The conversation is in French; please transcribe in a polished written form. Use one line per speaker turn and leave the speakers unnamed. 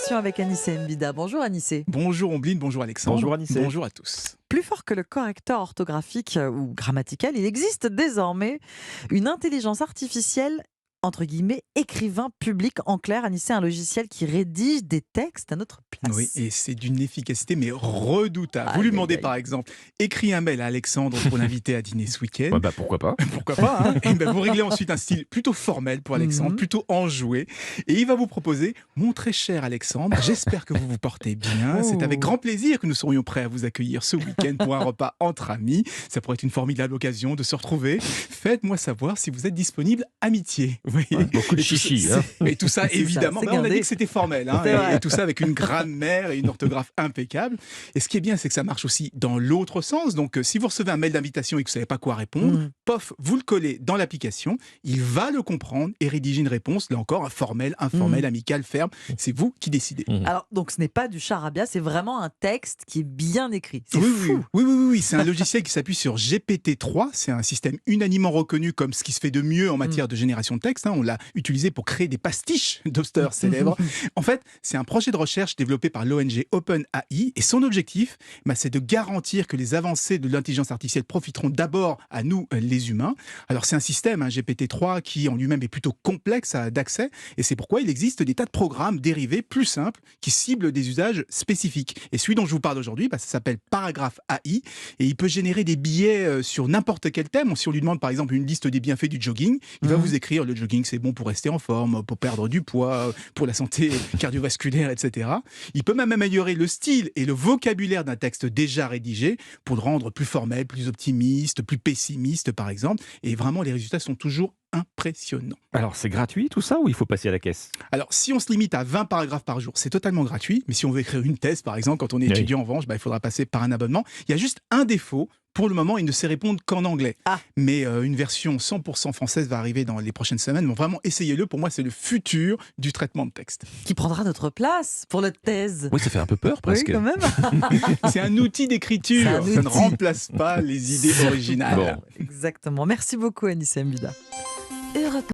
conversation avec Anissé Mbida. Bonjour Anissé.
Bonjour Ombline, bonjour Alexandre.
Bonjour Anissé.
Bonjour à tous.
Plus fort que le correcteur orthographique ou grammatical, il existe désormais une intelligence artificielle entre guillemets, écrivain public. En clair, Anissé, un logiciel qui rédige des textes à notre place.
Oui, et c'est d'une efficacité mais redoutable. Vous
Aïe,
lui demandez
aïe, aïe.
par exemple, écris un mail à Alexandre pour l'inviter à dîner ce week-end.
Ouais, pourquoi pas.
Pourquoi pas, hein. Et vous réglez ensuite un style plutôt formel pour Alexandre, plutôt enjoué. Et il va vous proposer, mon très cher Alexandre, j'espère que vous vous portez bien.
Oh.
C'est avec grand plaisir que nous serions prêts à vous accueillir ce week-end pour un repas entre amis. Ça pourrait être une formidable occasion de se retrouver. Faites-moi savoir si vous êtes disponible amitié. Vous voyez,
Ouais, beaucoup de chichi. Hein.
Et tout ça,
C'est
évidemment,
ça, c'est
on a
gardé.
dit que c'était formel. Hein,
C'est vrai.
et tout ça avec une grammaire et une orthographe impeccable. Et ce qui est bien, c'est que ça marche aussi dans l'autre sens. Donc, si vous recevez un mail d'invitation et que vous ne savez pas quoi répondre, pof, vous le collez dans l'application, il va le comprendre et rédiger une réponse, là encore, formelle, informelle, amicale, ferme. C'est vous qui décidez.
Alors, donc ce n'est pas du charabia, c'est vraiment un texte qui est bien écrit. C'est
Oui,
fou.
oui. C'est un logiciel qui s'appuie sur GPT-3. C'est un système unanimement reconnu comme ce qui se fait de mieux en matière de génération de texte. Hein. On l'a utilisé pour créer des pastiches d'auteurs célèbres. En fait, c'est un projet de recherche développé par l'ONG OpenAI. Et son objectif, c'est de garantir que les avancées de l'intelligence artificielle profiteront d'abord à nous, les humains. Alors, c'est un système, GPT-3, qui en lui-même est plutôt complexe d'accès. Et c'est pourquoi il existe des tas de programmes dérivés plus simples qui ciblent des usages spécifiques. Et celui dont je vous parle aujourd'hui, ça s'appelle Paragraph AI. Et il peut générer des billets sur n'importe quel thème. Si on lui demande par exemple une liste des bienfaits du jogging, il va vous écrire le jogging, c'est bon pour rester en forme, pour perdre du poids, pour la santé cardiovasculaire, etc. Il peut même améliorer le style et le vocabulaire d'un texte déjà rédigé pour le rendre plus formel, plus optimiste, plus pessimiste par exemple. Et vraiment, les résultats sont toujours impressionnants.
Alors, c'est gratuit tout ça ou il faut passer à la caisse?
Alors, si on se limite à 20 paragraphes par jour, c'est totalement gratuit. Mais si on veut écrire une thèse, par exemple, quand on est
Oui.
étudiant en revanche, il faudra passer par un abonnement. Il y a juste un défaut. Pour le moment, il ne sait répondre qu'en anglais. Mais une version 100% française va arriver dans les prochaines semaines. Donc vraiment, essayez-le. Pour moi, c'est le futur du traitement de texte.
Qui prendra notre place pour notre thèse.
Oui, ça fait un peu peur presque.
Oui, quand même.
C'est un outil d'écriture.
C'est un
Ça ne
outil.
remplace pas les idées originales.
Bon.
Exactement. Merci beaucoup, Anissé Mbida. Europe